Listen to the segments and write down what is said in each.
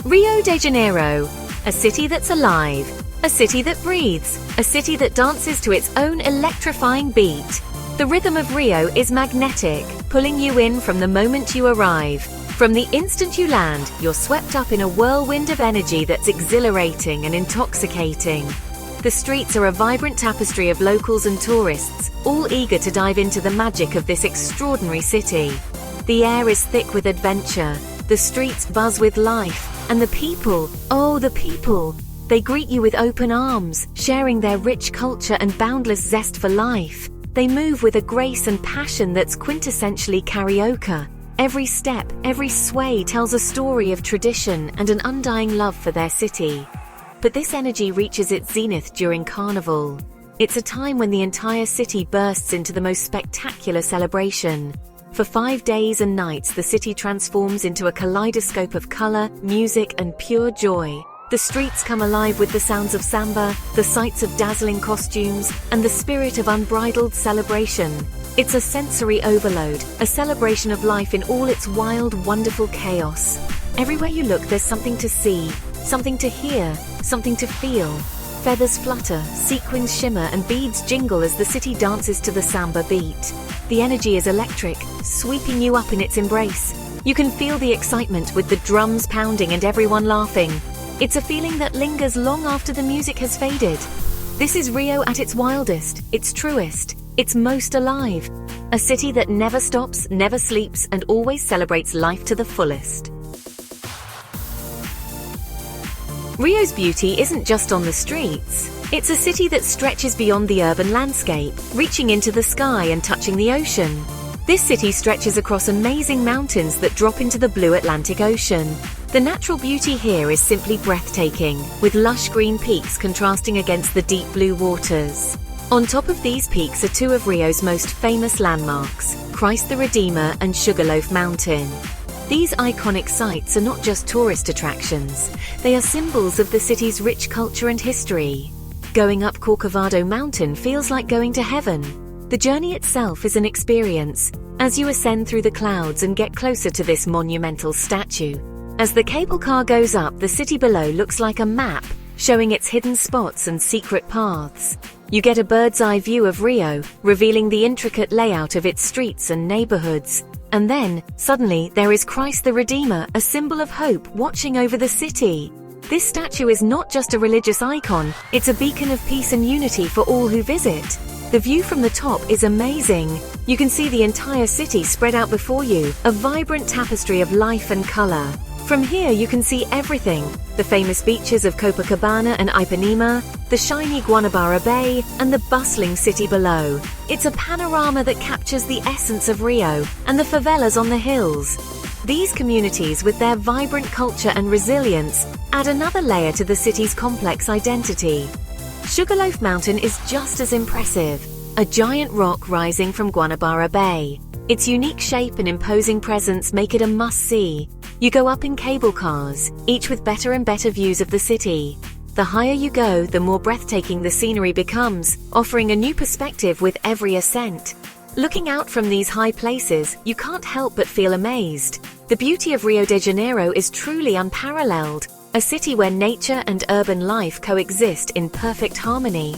Rio de Janeiro, a city that's alive, a city that breathes, a city that dances to its own electrifying beat. The rhythm of Rio is magnetic, pulling you in from the moment you arrive. From the instant you land, you're swept up in a whirlwind of energy that's exhilarating and intoxicating. The streets are a vibrant tapestry of locals and tourists, all eager to dive into the magic of this extraordinary city. The air is thick with adventure, the streets buzz with life, and the people, oh the people! They greet you with open arms, sharing their rich culture and boundless zest for life. They move with a grace and passion that's quintessentially carioca. Every step, every sway tells a story of tradition and an undying love for their city. But this energy reaches its zenith during Carnival. It's a time when the entire city bursts into the most spectacular celebration. For 5 days and nights, the city transforms into a kaleidoscope of color, music, and pure joy. The streets come alive with the sounds of samba, the sights of dazzling costumes, and the spirit of unbridled celebration. It's a sensory overload, a celebration of life in all its wild, wonderful chaos. Everywhere you look, there's something to see, something to hear, something to feel. Feathers flutter, sequins shimmer, and beads jingle as the city dances to the samba beat. The energy is electric, sweeping you up in its embrace. You can feel the excitement with the drums pounding and everyone laughing. It's a feeling that lingers long after the music has faded. This is Rio at its wildest, its truest, its most alive. A city that never stops, never sleeps, and always celebrates life to the fullest. Rio's beauty isn't just on the streets. It's a city that stretches beyond the urban landscape, reaching into the sky and touching the ocean. This city stretches across amazing mountains that drop into the blue Atlantic Ocean. The natural beauty here is simply breathtaking, with lush green peaks contrasting against the deep blue waters. On top of these peaks are two of Rio's most famous landmarks, Christ the Redeemer and Sugarloaf Mountain. These iconic sites are not just tourist attractions, they are symbols of the city's rich culture and history. Going up Corcovado Mountain feels like going to heaven. The journey itself is an experience, as you ascend through the clouds and get closer to this monumental statue. As the cable car goes up, the city below looks like a map, showing its hidden spots and secret paths. You get a bird's-eye view of Rio, revealing the intricate layout of its streets and neighborhoods. And then, suddenly, there is Christ the Redeemer, a symbol of hope, watching over the city. This statue is not just a religious icon, it's a beacon of peace and unity for all who visit. The view from the top is amazing. You can see the entire city spread out before you, a vibrant tapestry of life and color. From here you can see everything, the famous beaches of Copacabana and Ipanema, the shiny Guanabara Bay, and the bustling city below. It's a panorama that captures the essence of Rio and the favelas on the hills. These communities, with their vibrant culture and resilience, add another layer to the city's complex identity. Sugarloaf Mountain is just as impressive, a giant rock rising from Guanabara Bay. Its unique shape and imposing presence make it a must-see. You go up in cable cars, each with better and better views of the city. The higher you go, the more breathtaking the scenery becomes, offering a new perspective with every ascent. Looking out from these high places, you can't help but feel amazed. The beauty of Rio de Janeiro is truly unparalleled, a city where nature and urban life coexist in perfect harmony.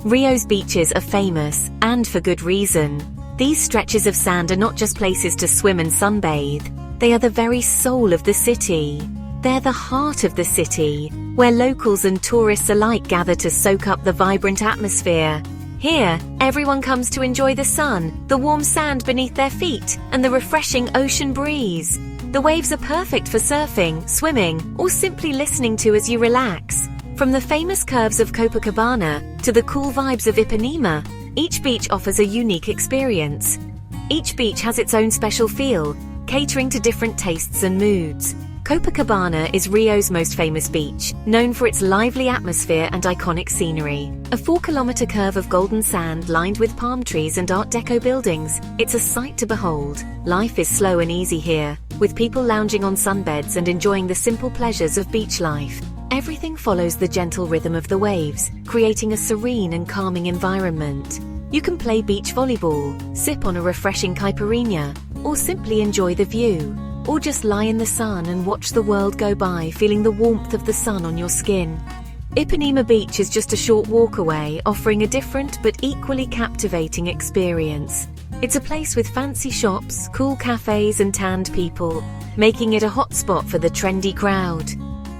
Rio's beaches are famous, and for good reason. These stretches of sand are not just places to swim and sunbathe, they are the very soul of the city. They're the heart of the city, where locals and tourists alike gather to soak up the vibrant atmosphere. Here, everyone comes to enjoy the sun, the warm sand beneath their feet, and the refreshing ocean breeze. The waves are perfect for surfing, swimming, or simply listening to as you relax. From the famous curves of Copacabana to the cool vibes of Ipanema, each beach offers a unique experience. Each beach has its own special feel, catering to different tastes and moods. Copacabana is Rio's most famous beach, known for its lively atmosphere and iconic scenery. A 4-kilometer curve of golden sand lined with palm trees and Art Deco buildings, it's a sight to behold. Life is slow and easy here, with people lounging on sunbeds and enjoying the simple pleasures of beach life. Everything follows the gentle rhythm of the waves, creating a serene and calming environment. You can play beach volleyball, sip on a refreshing caipirinha, or simply enjoy the view. or just lie in the sun and watch the world go by, feeling the warmth of the sun on your skin. Ipanema Beach is just a short walk away, offering a different but equally captivating experience. It's a place with fancy shops, cool cafes and tanned people, making it a hotspot for the trendy crowd.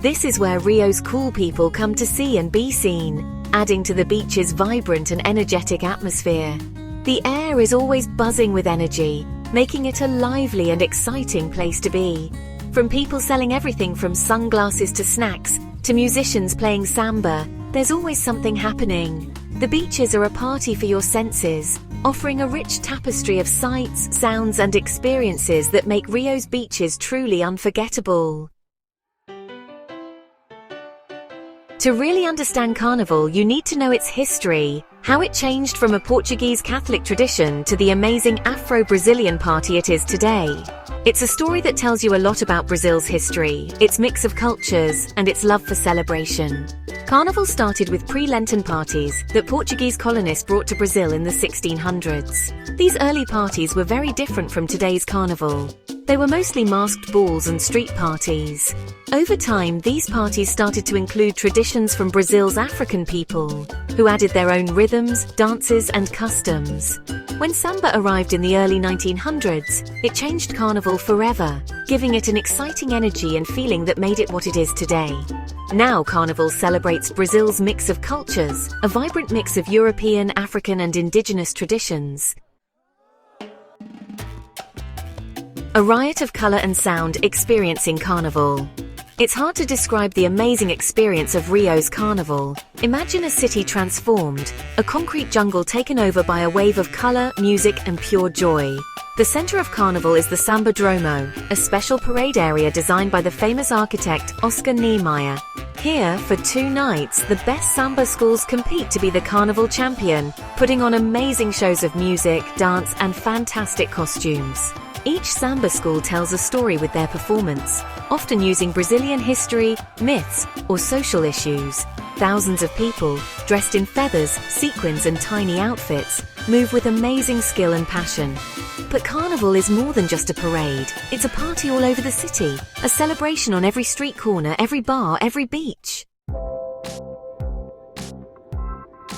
This is where Rio's cool people come to see and be seen, adding to the beach's vibrant and energetic atmosphere. The air is always buzzing with energy, making it a lively and exciting place to be. From people selling everything from sunglasses to snacks, to musicians playing samba, there's always something happening. The beaches are a party for your senses, offering a rich tapestry of sights, sounds and experiences that make Rio's beaches truly unforgettable. To really understand Carnival, you need to know its history, how it changed from a Portuguese Catholic tradition to the amazing Afro-Brazilian party it is today. It's a story that tells you a lot about Brazil's history, its mix of cultures, and its love for celebration. Carnival started with pre-Lenten parties that Portuguese colonists brought to Brazil in the 1600s. These early parties were very different from today's carnival. They were mostly masked balls and street parties. Over time, these parties started to include traditions from Brazil's African people, who added their own rhythms, dances, and customs. When samba arrived in the early 1900s, it changed Carnival forever, giving it an exciting energy and feeling that made it what it is today. Now Carnival celebrates Brazil's mix of cultures, a vibrant mix of European, African, and indigenous traditions. A riot of color and sound experiencing Carnival. It's hard to describe the amazing experience of Rio's Carnival. Imagine a city transformed, a concrete jungle taken over by a wave of color, music, and pure joy. The center of Carnival is the Sambadromo, a special parade area designed by the famous architect Oscar Niemeyer. Here, for 2 nights, the best samba schools compete to be the Carnival champion, putting on amazing shows of music, dance, and fantastic costumes. Each samba school tells a story with their performance, often using Brazilian history, myths, or social issues. Thousands of people, dressed in feathers, sequins, and tiny outfits, move with amazing skill and passion. But Carnival is more than just a parade. It's a party all over the city, a celebration on every street corner, every bar, every beach.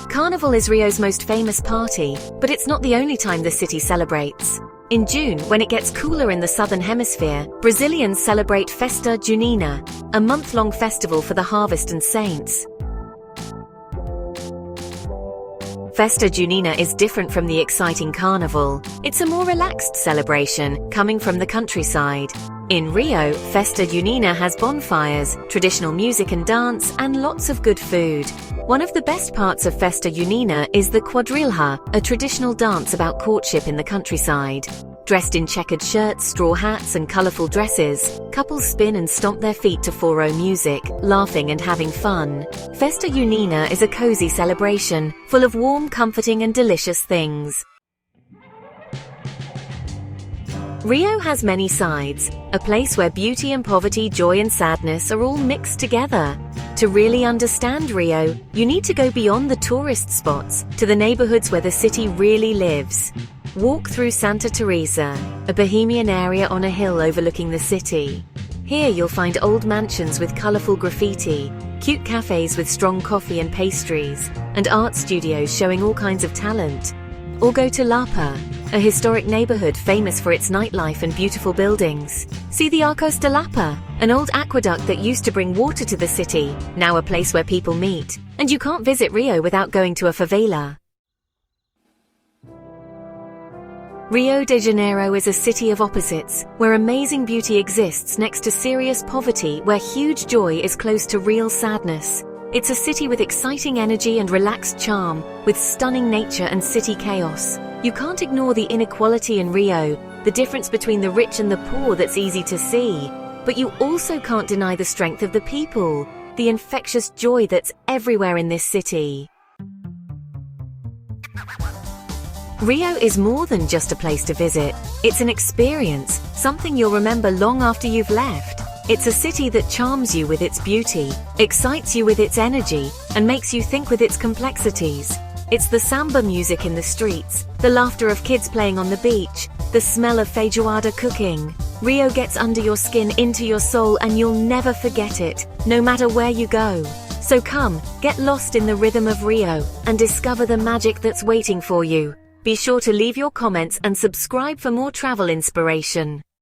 Carnival is Rio's most famous party, but it's not the only time the city celebrates. In June, when it gets cooler in the southern hemisphere, Brazilians celebrate Festa Junina, a month-long festival for the harvest and saints. Festa Junina is different from the exciting carnival. It's a more relaxed celebration, coming from the countryside. In Rio, Festa Junina has bonfires, traditional music and dance, and lots of good food. One of the best parts of Festa Junina is the quadrilha, a traditional dance about courtship in the countryside. Dressed in checkered shirts, straw hats, and colorful dresses, couples spin and stomp their feet to forró music, laughing and having fun. Festa Junina is a cozy celebration, full of warm, comforting, and delicious things. Rio has many sides, a place where beauty and poverty, joy and sadness are all mixed together. To really understand Rio, you need to go beyond the tourist spots to the neighborhoods where the city really lives. Walk through Santa Teresa, a bohemian area on a hill overlooking the city. Here you'll find old mansions with colorful graffiti, cute cafes with strong coffee and pastries, and art studios showing all kinds of talent. Or go to Lapa, a historic neighborhood famous for its nightlife and beautiful buildings. See the Arcos de Lapa, an old aqueduct that used to bring water to the city, now a place where people meet. And you can't visit Rio without going to a favela. Rio de Janeiro is a city of opposites, where amazing beauty exists next to serious poverty, where huge joy is close to real sadness. It's a city with exciting energy and relaxed charm, with stunning nature and city chaos. You can't ignore the inequality in Rio, the difference between the rich and the poor that's easy to see. But you also can't deny the strength of the people, the infectious joy that's everywhere in this city. Rio is more than just a place to visit. It's an experience, something you'll remember long after you've left. It's a city that charms you with its beauty, excites you with its energy, and makes you think with its complexities. It's the samba music in the streets, the laughter of kids playing on the beach, the smell of feijoada cooking. Rio gets under your skin, into your soul, and you'll never forget it, no matter where you go. So come, get lost in the rhythm of Rio, and discover the magic that's waiting for you. Be sure to leave your comments and subscribe for more travel inspiration.